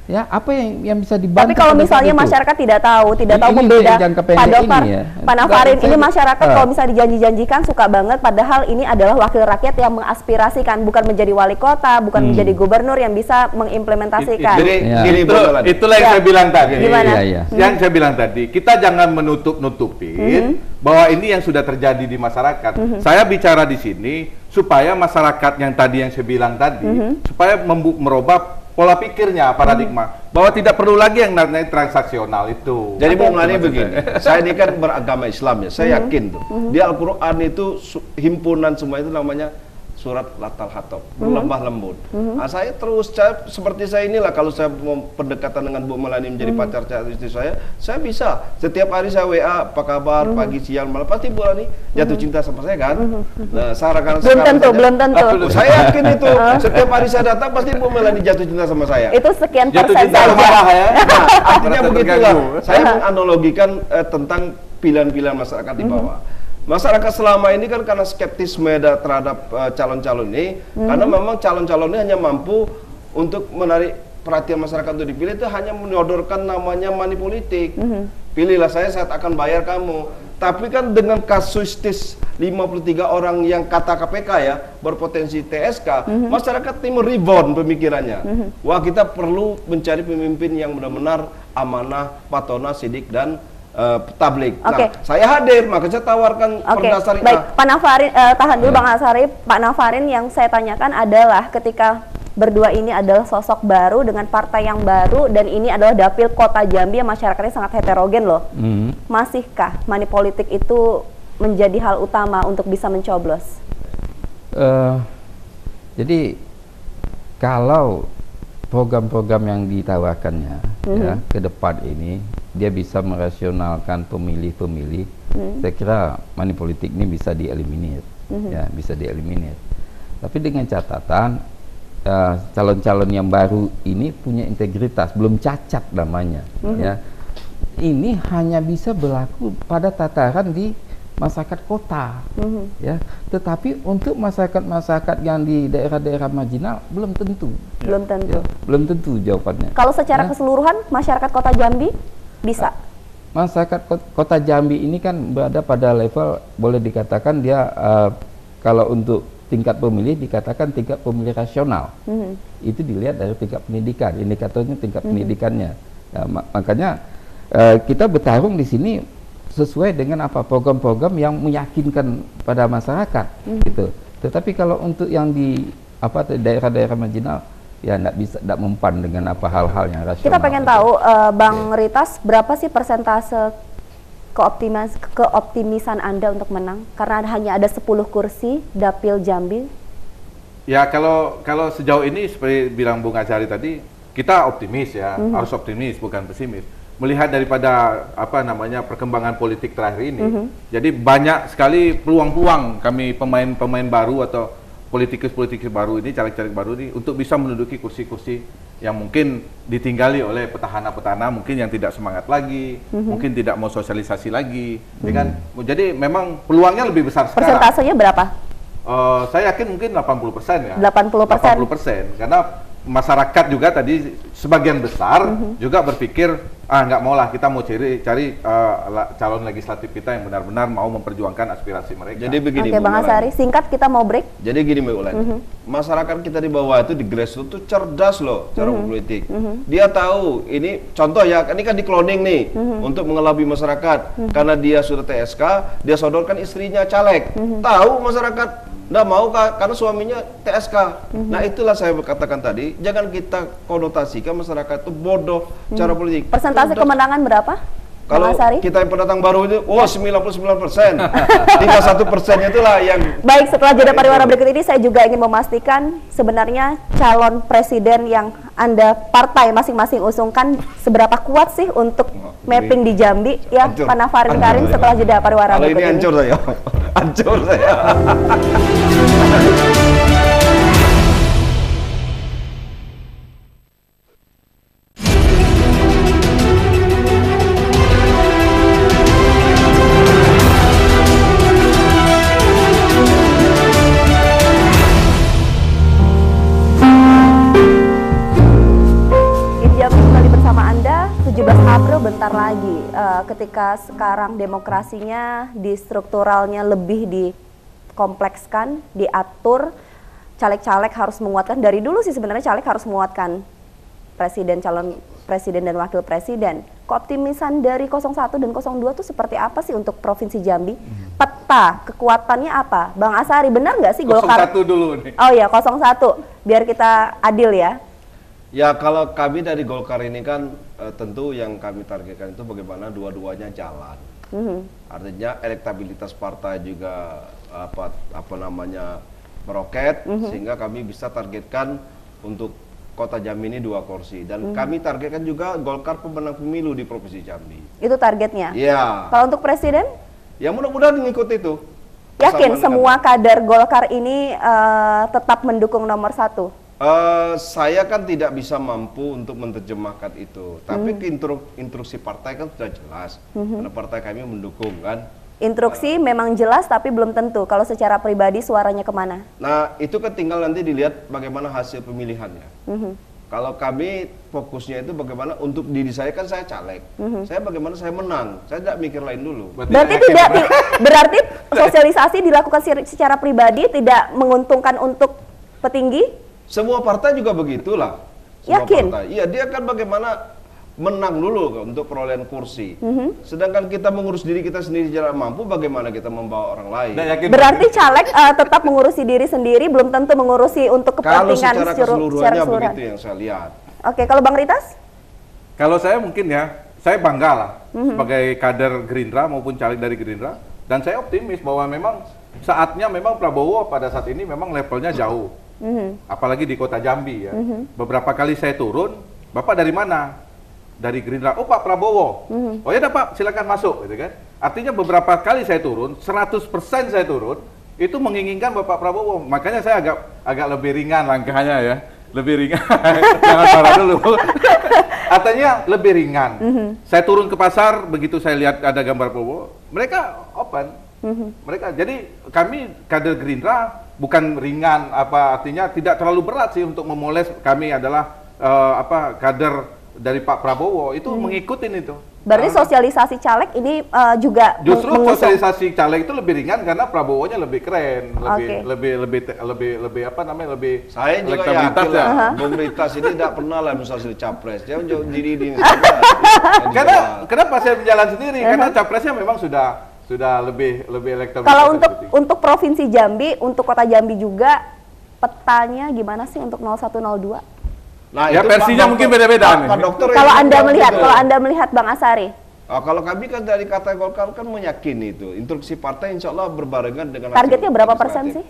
ya apa yang bisa dibantu. tapi kalau pada misalnya saat itu? masyarakat tidak tahu Ini membeda jangka Pak pendek Dokter, ini ya. Pak Nafarin, Saya- ini masyarakat Ah. kalau misalnya dijanji-janjikan suka banget, padahal ini adalah wakil rakyat yang mengaspirasikan, bukan menjadi wali kota, bukan menjadi gubernur yang bisa mengimplementasikan. Jadi Ya. gini Bu Melani. Itulah yang Ya. saya bilang tadi. Gimana? Iya, iya. Yang saya bilang tadi, kita jangan menutup-nutupin bahwa ini yang sudah terjadi di masyarakat. Saya bicara di sini supaya masyarakat yang tadi yang saya bilang tadi, supaya merubah pola pikirnya, paradigma, bahwa tidak perlu lagi yang namanya transaksional itu. Jadi Bu Melani Maksud begini, saya. saya ini kan beragama Islam ya, saya yakin tuh. Di Al-Quran itu himpunan semua itu namanya surat Latal Hatab, lemah lembut. Nah, saya seperti saya inilah, kalau saya mau pendekatan dengan Bu Melani menjadi pacar istri saya bisa. Setiap hari saya WA, apa kabar, pagi, siang, malam, pasti Bu Melani jatuh cinta sama saya kan? Nah, Belum tentu. Saya yakin itu. Setiap hari saya datang, pasti Bu Melani jatuh cinta sama saya. Itu sekian Jatuh persen cinta saja. marah ya. Nah, artinya Merasa begitulah. terganggu. Saya menganalogikan tentang pilihan-pilihan masyarakat di bawah. Masyarakat selama ini kan karena skeptisme terhadap calon-calon ini, karena memang calon-calon ini hanya mampu untuk menarik perhatian masyarakat untuk dipilih itu hanya menyodorkan namanya money politik. Pilihlah saya akan bayar kamu. Tapi kan dengan kasuistis 53 orang yang kata KPK ya berpotensi TSK, masyarakat timur rebound pemikirannya. Wah, kita perlu mencari pemimpin yang benar-benar amanah, patona, sidik dan tablik. Oke. Nah, saya hadir, maka saya tawarkan Perda Syariah. Baik, Pak Nafarin, tahan dulu Bang Asari. Pak Nafarin, yang saya tanyakan adalah ketika berdua ini adalah sosok baru dengan partai yang baru, dan ini adalah dapil kota Jambi yang masyarakatnya sangat heterogen loh. Masihkah money politik itu menjadi hal utama untuk bisa mencoblos? Jadi kalau program-program yang ditawarkannya ya ke depan ini dia bisa merasionalkan pemilih-pemilih, saya kira money politik ini bisa dieliminir, ya bisa dieliminir. Tapi dengan catatan calon-calon yang baru ini punya integritas, belum cacat namanya, ya. Ini hanya bisa berlaku pada tataran di masyarakat kota, ya. Tetapi untuk masyarakat-masyarakat yang di daerah-daerah marginal belum tentu. Belum tentu. Ya, belum tentu jawabannya. Kalau secara keseluruhan masyarakat kota Jambi bisa? Masyarakat kota Jambi ini kan berada pada level, boleh dikatakan dia kalau untuk tingkat pemilih dikatakan tingkat pemilih rasional. Itu dilihat dari tingkat pendidikan, indikatornya tingkat pendidikannya. Ya, makanya kita bertarung di sini sesuai dengan apa program-program yang meyakinkan pada masyarakat, gitu. Tetapi kalau untuk yang di daerah-daerah marginal, ya tidak mempan dengan apa hal-hal yang rasional. Kita pengen tahu Bang Ritas, berapa sih persentase keoptimisan Anda untuk menang? Karena hanya ada 10 kursi dapil Jambi. Ya kalau sejauh ini seperti bilang Bung Azari tadi, kita optimis ya, harus optimis bukan pesimis. Melihat daripada perkembangan politik terakhir ini, jadi banyak sekali peluang-peluang kami pemain-pemain baru atau politikus-politikus baru ini, caleg-caleg baru ini untuk bisa menduduki kursi-kursi yang mungkin ditinggali oleh petahana-petahana mungkin yang tidak semangat lagi, mungkin tidak mau sosialisasi lagi, ya kan? Jadi memang peluangnya lebih besar sekarang. Persentasenya berapa? Saya yakin mungkin 80% ya. 80%. 80%, karena masyarakat juga tadi sebagian besar juga berpikir nggak maulah, kita mau cari calon legislatif kita yang benar-benar mau memperjuangkan aspirasi mereka. Jadi begini, Oke, Bang Asari, singkat kita mau break. Jadi gini Mbak Ulan, masyarakat kita di bawah itu di grassroots itu cerdas loh cara politik. Dia tahu ini contoh ya, ini kan di cloning nih untuk mengelabui masyarakat. Karena dia sudah TSK, dia sodorkan istrinya caleg. Tahu masyarakat nggak mau karena suaminya TSK. Nah itulah saya katakan tadi, jangan kita konotasikan masyarakat itu bodoh cara politik. Persentase kemenangan berapa? Kalau Bang Asari? kita yang pendatang baru itu, 99%. Tinggal 1% itulah yang... Baik, setelah jeda pariwara berikut ini saya juga ingin memastikan sebenarnya calon presiden yang Anda partai masing-masing usungkan seberapa kuat sih untuk mapping di Jambi ya, Hancur. Pak Nafarin Karim setelah jeda pariwara Kalau berikut ini hancur saya. Hancur saya. Bentar lagi, ketika sekarang demokrasinya di strukturalnya lebih dikomplekskan, diatur, caleg-caleg harus menguatkan, dari dulu sih sebenarnya caleg harus menguatkan presiden, calon presiden dan wakil presiden. Keoptimisan dari 01 dan 02 itu seperti apa sih untuk Provinsi Jambi? Peta kekuatannya apa? Bang Asari, benar nggak sih Golkar? 01 dulu nih. Oh ya, 01, biar kita adil ya. Ya kalau kami dari Golkar ini kan tentu yang kami targetkan itu bagaimana dua-duanya jalan. Artinya elektabilitas partai juga meroket, sehingga kami bisa targetkan untuk Kota Jambi ini 2 kursi, dan kami targetkan juga Golkar pemenang pemilu di Provinsi Jambi. Itu targetnya? Iya. Kalau untuk presiden? Ya mudah-mudahan mengikuti itu. Yakin semua kader Golkar ini tetap mendukung nomor 1? Saya kan tidak bisa mampu untuk menerjemahkan itu, tapi instruksi partai kan sudah jelas, karena partai kami mendukung kan. Instruksi memang jelas, tapi belum tentu kalau secara pribadi suaranya kemana. Nah itu kan tinggal nanti dilihat bagaimana hasil pemilihannya. Kalau kami fokusnya itu bagaimana untuk diri saya, kan saya caleg. Saya bagaimana saya menang. Saya tidak mikir lain dulu. Berarti sosialisasi dilakukan secara pribadi tidak menguntungkan untuk petinggi? Semua partai juga begitulah. Semua Yakin? partai. Iya, dia kan bagaimana menang dulu untuk perolehan kursi. Sedangkan kita mengurus diri kita sendiri tidak mampu, bagaimana kita membawa orang lain? Berarti caleg tetap mengurusi diri sendiri, belum tentu mengurusi untuk Kalau kepentingan secara keseluruhannya begitu yang saya lihat. Oke, kalau Bang Ritas? Kalau saya mungkin ya, saya bangga lah sebagai kader Gerindra maupun caleg dari Gerindra, dan saya optimis bahwa memang saatnya memang Prabowo pada saat ini memang levelnya jauh, apalagi di kota Jambi ya. Beberapa kali saya turun, Bapak dari mana? Dari Gerindra. Oh, Pak Prabowo. Oh ya, Pak, silakan masuk, gitu kan. Artinya beberapa kali saya turun, 100% saya turun, itu menginginkan Bapak Prabowo. Makanya saya agak lebih ringan langkahnya ya. Lebih ringan. Jangan marah dulu. Artinya lebih ringan. Saya turun ke pasar, begitu saya lihat ada gambar Prabowo, mereka open. Mereka, jadi kami kader Gerindra bukan ringan, artinya tidak terlalu berat sih untuk memoles. Kami adalah kader dari Pak Prabowo itu mengikutin itu. Berarti sosialisasi caleg ini juga justru mengusung. sosialisasi caleg itu lebih ringan karena Prabowo-nya lebih keren, lebih apa namanya, lebih Saya juga elektabilitas yakin ya. lah, Bung Ritas ini tidak pernah lah misalnya capres. Dia menjauh diri ini. Kenapa saya berjalan sendiri? Karena capresnya memang sudah lebih elektabilitas. Kalau untuk Provinsi Jambi, untuk Kota Jambi juga petanya gimana sih untuk 0102? Nah, ya versinya mungkin beda-beda nih. Kalau Anda melihat Bang Asari. Kalau kami kan dari kata Golkar kan meyakini itu instruksi partai insya Allah berbarengan dengan targetnya berapa persen sih?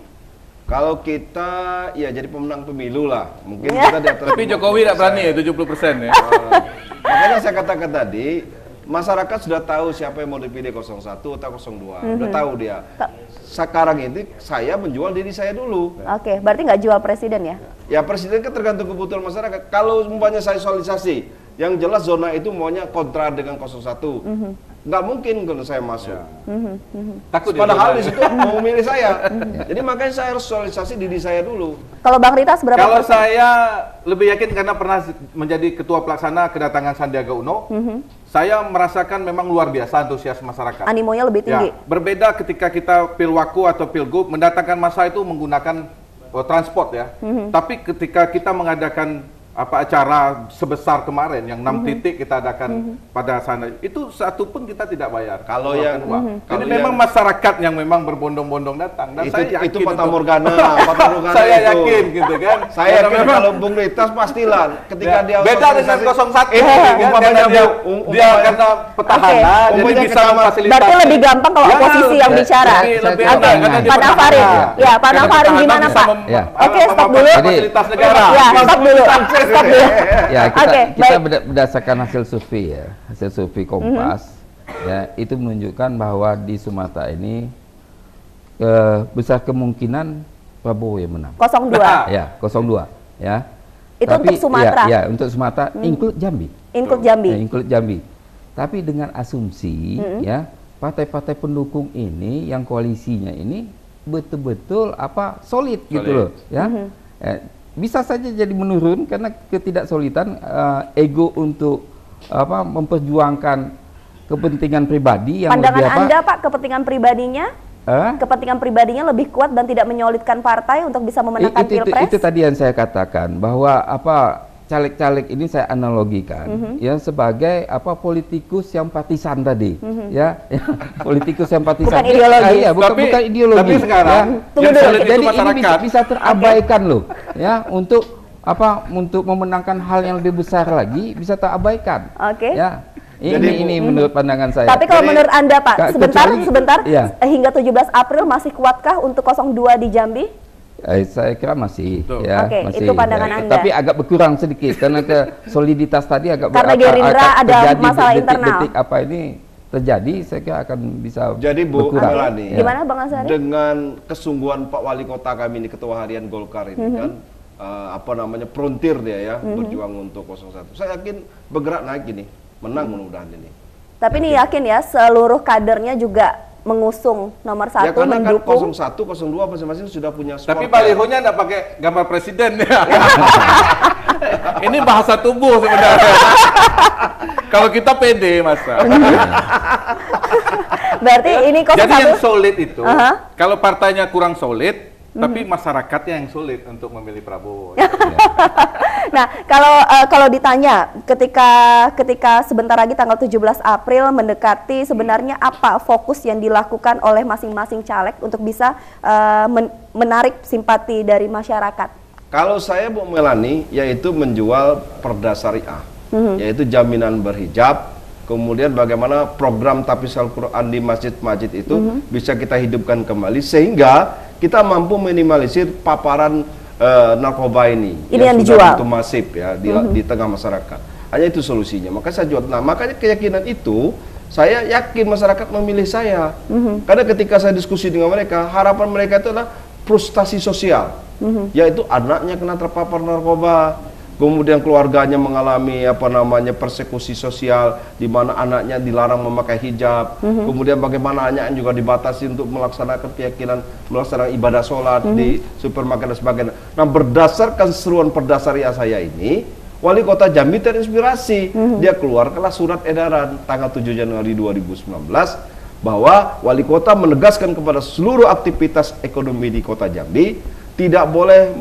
Kalau kita ya jadi pemenang pemilu lah, mungkin kita di atas. Tapi Jokowi tidak berani ya 70% ya. Makanya saya katakan tadi, masyarakat sudah tahu siapa yang mau dipilih 01 atau 02, udah tahu dia. Sekarang ini saya menjual diri saya dulu. Oke, berarti nggak jual presiden ya? Ya presiden kan tergantung kebutuhan masyarakat. Kalau umpamanya saya sosialisasi, yang jelas zona itu maunya kontra dengan 01, nggak mungkin kalau saya masuk. Takut padahal di situ mau memilih saya. Jadi makanya saya harus sosialisasi diri saya dulu. Kalau Bang Ritas berapa Kalau persen? saya lebih yakin karena pernah menjadi ketua pelaksana kedatangan Sandiaga Uno, saya merasakan memang luar biasa antusias masyarakat. Animonya lebih tinggi. Ya, berbeda ketika kita pilwaku atau pilgub mendatangkan massa itu menggunakan transport ya. Tapi ketika kita mengadakan acara sebesar kemarin yang 6 titik kita adakan pada sana, itu satu pun kita tidak bayar. Kalau yang ini memang masyarakat yang memang berbondong-bondong datang, dan saya yakin itu Fata Morgana, Fata Morgana saya itu. yakin gitu kan. Saya yakin kalau Bung Ritas pastilah ketika dia beda dengan 01 umpamanya dia karena petahana jadi bisa memfasilitasi. Berarti lebih gampang kalau oposisi yang bicara. Lebih Oke, Pak Nafarin. Ya, Pak Nafarin gimana Pak? Oke, stop dulu. Fasilitas negara. Ya, stop dulu. Stop dulu. Ya, Oke, kita baik. berdasarkan hasil survei ya, hasil survei Kompas, ya itu menunjukkan bahwa di Sumatera ini besar kemungkinan Prabowo yang menang. 02. Ya, 02. Ya. Itu untuk Sumatera? Ya, untuk Sumatera, include Jambi. Include Jambi. Ya, include Jambi. Tapi dengan asumsi, ya, partai-partai pendukung ini, yang koalisinya ini betul-betul solid gitu loh, ya. Bisa saja jadi menurun karena ketidaksolidan ego untuk memperjuangkan kepentingan pribadi yang pandangan lebih Anda Pak, kepentingan pribadinya lebih kuat dan tidak menyolidkan partai untuk bisa memenangkan pilpres? Itu tadi yang saya katakan bahwa caleg-caleg ini saya analogikan ya sebagai politikus yang partisan tadi, ya politikus yang partisan. Bukan ideologi. Iya, bukan ideologi. Tapi sekarang ya. Jadi ini masyarakat bisa terabaikan loh, ya untuk memenangkan hal yang lebih besar lagi bisa terabaikan. Oke. Ya. Ini menurut pandangan saya. Tapi kalau menurut Anda Pak, sebentar, ya. Hingga 17 April masih kuatkah untuk 02 di Jambi? Saya kira masih, ya, Oke, masih, itu pandangan ya. Anda. Tapi agak berkurang sedikit karena soliditas tadi agak karena Gerindra ada masalah internal. Detik apa ini terjadi, saya kira akan bisa jadi berkurang. Ya. Gimana Bang Asari? Dengan kesungguhan Pak Wali Kota kami ini, Ketua Harian Golkar ini kan frontir dia ya, berjuang untuk 01. Saya yakin bergerak naik ini, menang mudah-mudahan ini. Tapi ini yakin ya seluruh kadernya juga mengusung nomor Ya satu, karena mendukung. kan 01, 02 masing-masing sudah punya Tapi supporter. balihonya nggak pakai gambar presiden ya. Ini bahasa tubuh sebenarnya. Kalau kita pede, masa. Berarti ini 01. Jadi yang solid itu, Aha. kalau partainya kurang solid, tapi masyarakatnya yang sulit untuk memilih Prabowo. Nah, kalau ditanya ketika sebentar lagi tanggal 17 April mendekati, sebenarnya apa fokus yang dilakukan oleh masing-masing caleg untuk bisa menarik simpati dari masyarakat? Kalau saya Bu Melani, yaitu menjual perda syariah, yaitu jaminan berhijab, kemudian bagaimana program Tahfiz Al-Quran di masjid-masjid itu bisa kita hidupkan kembali sehingga kita mampu minimalisir paparan narkoba ini. Ini yang sudah dijual. begitu masif ya di tengah masyarakat. Hanya itu solusinya. Maka saya jual. Nah, makanya keyakinan itu saya yakin masyarakat memilih saya. Karena ketika saya diskusi dengan mereka, harapan mereka itu adalah frustasi sosial. Yaitu anaknya kena terpapar narkoba, kemudian keluarganya mengalami persekusi sosial di mana anaknya dilarang memakai hijab, kemudian bagaimana anaknya juga dibatasi untuk melaksanakan keyakinan, melaksanakan ibadah sholat di supermarket dan sebagainya. Nah, berdasarkan seruan perda syariah saya ini, Wali Kota Jambi terinspirasi. Dia keluarkanlah surat edaran tanggal 7 Januari 2019 bahwa Wali Kota menegaskan kepada seluruh aktivitas ekonomi di Kota Jambi tidak boleh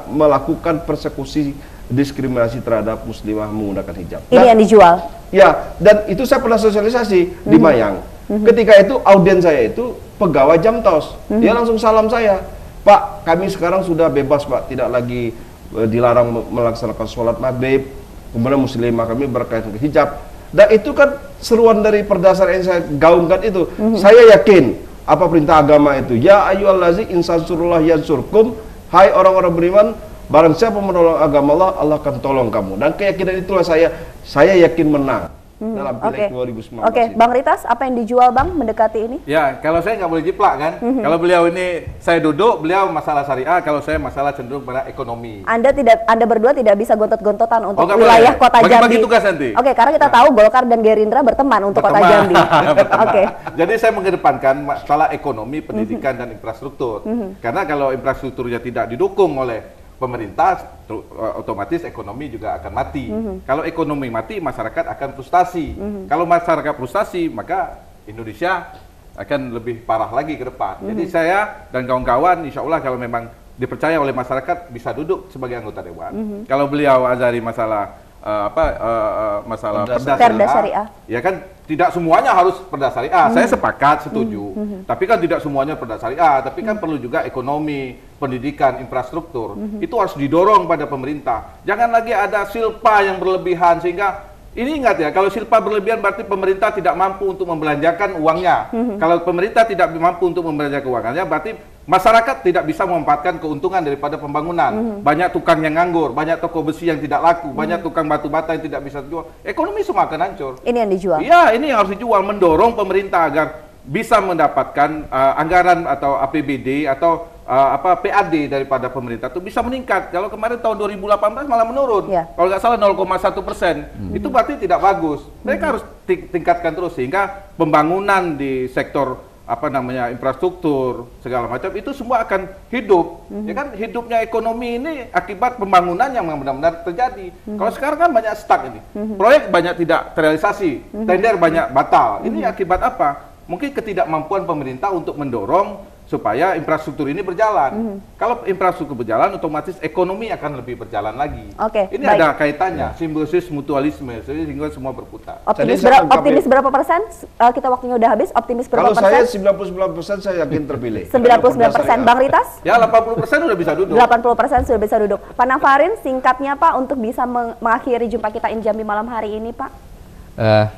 melakukan persekusi diskriminasi terhadap muslimah menggunakan hijab. Ini yang dijual. Ya, dan itu saya pernah sosialisasi di Mayang. Ketika itu audien saya itu pegawai Jamtos. Dia langsung salam saya, "Pak, kami sekarang sudah bebas, Pak. Tidak lagi dilarang melaksanakan sholat maghrib. Kemudian muslimah kami berkaitan ke hijab." Dan itu kan seruan dari perdasar yang saya gaungkan itu. Saya yakin apa perintah agama itu? Ya ayyuhallazi insansurullah yansurkum. Hai orang-orang beriman, barang siapa menolong agama Allah, Allah akan tolong kamu. Dan keyakinan itulah saya yakin menang dalam pileg 2019. Oke, Bang Ritas, apa yang dijual Bang mendekati ini? Ya, kalau saya nggak boleh jiplak kan. Kalau beliau ini saya duduk, beliau masalah syariah, kalau saya masalah cenderung pada ekonomi. Anda berdua tidak bisa gontot-gontotan untuk nggak wilayah boleh. Kota Jambi. Bagi-bagi tugas nanti. Oke, karena kita tahu Golkar dan Gerindra berteman untuk Kota Jambi. Oke. Jadi saya mengedepankan masalah ekonomi, pendidikan dan infrastruktur. Karena kalau infrastrukturnya tidak didukung oleh pemerintah, otomatis ekonomi juga akan mati. Kalau ekonomi mati, masyarakat akan frustasi. Kalau masyarakat frustasi, maka Indonesia akan lebih parah lagi ke depan. Jadi saya dan kawan-kawan, insya Allah kalau memang dipercaya oleh masyarakat, bisa duduk sebagai anggota dewan. Kalau beliau azari masalah masalah Perda syariah. Ya kan tidak semuanya harus perda syariah. Saya sepakat, setuju. Tapi kan tidak semuanya perda syariah, tapi kan perlu juga ekonomi, pendidikan, infrastruktur. Itu harus didorong pada pemerintah. Jangan lagi ada silpa yang berlebihan sehingga ini ingat ya, kalau silpa berlebihan berarti pemerintah tidak mampu untuk membelanjakan uangnya. Kalau pemerintah tidak mampu untuk membelanjakan uangnya, berarti masyarakat tidak bisa memanfaatkan keuntungan daripada pembangunan. Banyak tukang yang nganggur, banyak toko besi yang tidak laku, banyak tukang batu bata yang tidak bisa dijual. Ekonomi semua akan hancur. Ini yang dijual. Iya, ini yang harus dijual, mendorong pemerintah agar bisa mendapatkan anggaran atau APBD atau PAD daripada pemerintah itu bisa meningkat. Kalau kemarin tahun 2018 malah menurun. Ya. Kalau nggak salah 0,1%. Itu berarti tidak bagus. Mereka harus tingkatkan terus sehingga pembangunan di sektor infrastruktur segala macam itu semua akan hidup. Ya kan hidupnya ekonomi ini akibat pembangunan yang benar-benar terjadi. Kalau sekarang kan banyak stuck ini. Proyek banyak tidak terrealisasi, tender banyak batal. Ini akibat apa? Mungkin ketidakmampuan pemerintah untuk mendorong supaya infrastruktur ini berjalan. Kalau infrastruktur berjalan, otomatis ekonomi akan lebih berjalan lagi. Oke, ini baik. ada kaitannya, simbiosis mutualisme, sehingga semua berputar. Optimis berapa persen? Kita waktunya udah habis. Optimis berapa Kalau saya persen? 99% saya yakin terpilih. 99%. Bang Ritas? Ya 80% udah bisa duduk. 80% sudah bisa duduk. Pak Nafarin, singkatnya Pak untuk bisa mengakhiri jumpa kita In Jambi malam hari ini, Pak.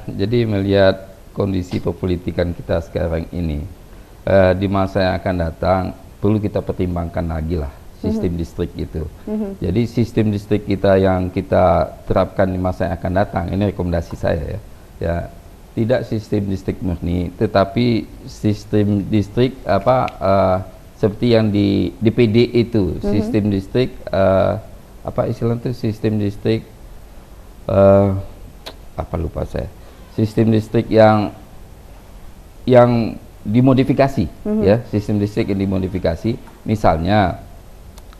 Jadi melihat kondisi perpolitikan kita sekarang ini, di masa yang akan datang perlu kita pertimbangkan lagi lah sistem distrik itu. Jadi sistem distrik kita yang kita terapkan di masa yang akan datang, ini rekomendasi saya ya, tidak sistem distrik murni, tetapi sistem distrik seperti yang di DPD itu, sistem distrik istilah itu, sistem distrik lupa saya, sistem distrik yang dimodifikasi, ya, sistem distrik yang dimodifikasi. Misalnya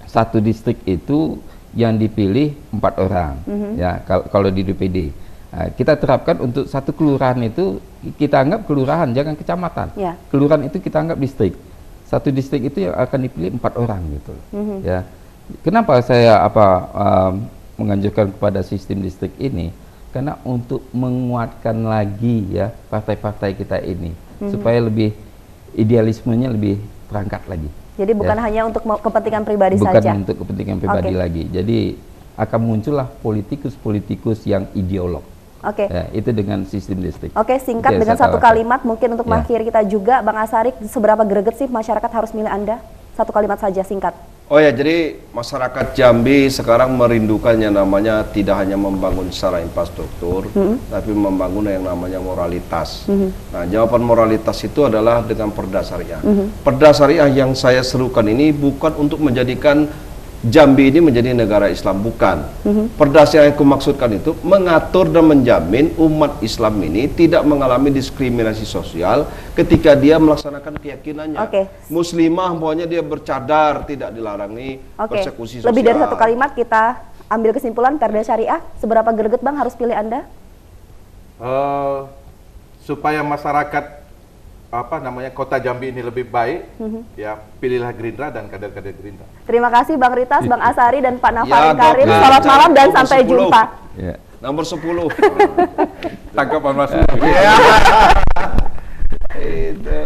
satu distrik itu yang dipilih 4 orang, ya, kalau di DPD. Nah, kita terapkan untuk satu kelurahan itu kita anggap kelurahan, jangan kecamatan. Ya. Kelurahan itu kita anggap distrik. Satu distrik itu yang akan dipilih 4 orang gitu, ya. Kenapa saya menganjurkan kepada sistem distrik ini? Karena untuk menguatkan lagi ya partai-partai kita ini supaya lebih idealismenya lebih terangkat lagi. Jadi bukan hanya untuk kepentingan pribadi Bukan saja. untuk kepentingan pribadi lagi. Jadi akan muncullah politikus-politikus yang ideolog. Oke. Ya, itu dengan sistem distrik. Oke, singkat Oke, dengan saya satu tawarkan. kalimat mungkin untuk mengakhiri kita juga, Bang Asari, seberapa greget sih masyarakat harus milih Anda? Satu kalimat saja, singkat. Oh ya, jadi masyarakat Jambi sekarang merindukan yang namanya tidak hanya membangun secara infrastruktur, tapi membangun yang namanya moralitas. Nah, jawaban moralitas itu adalah dengan Perda Syariah. Perda Syariah yang saya serukan ini bukan untuk menjadikan Jambi ini menjadi negara Islam, bukan. Perda Syariah yang kumaksudkan itu mengatur dan menjamin umat Islam ini tidak mengalami diskriminasi sosial ketika dia melaksanakan keyakinannya. Muslimah pokoknya dia bercadar, tidak dilarangi persekusi sosial. Lebih dari satu kalimat kita ambil kesimpulan Perda Syariah, seberapa greget Bang harus pilih Anda? Supaya masyarakat kota Jambi ini lebih baik, ya pilihlah Gerindra dan kader-kader Gerindra. Terima kasih Bang Ritas, Bang Asari, dan Pak Ya, Nafarin Karim. Gokil. Selamat malam dan Nomor sampai 10. jumpa. Ya. Nomor 10. Tangkapan Mas. Itu.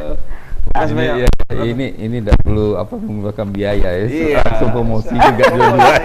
Ini tidak perlu mengeluarkan biaya ya. Iya. Langsung promosi juga dua-dua.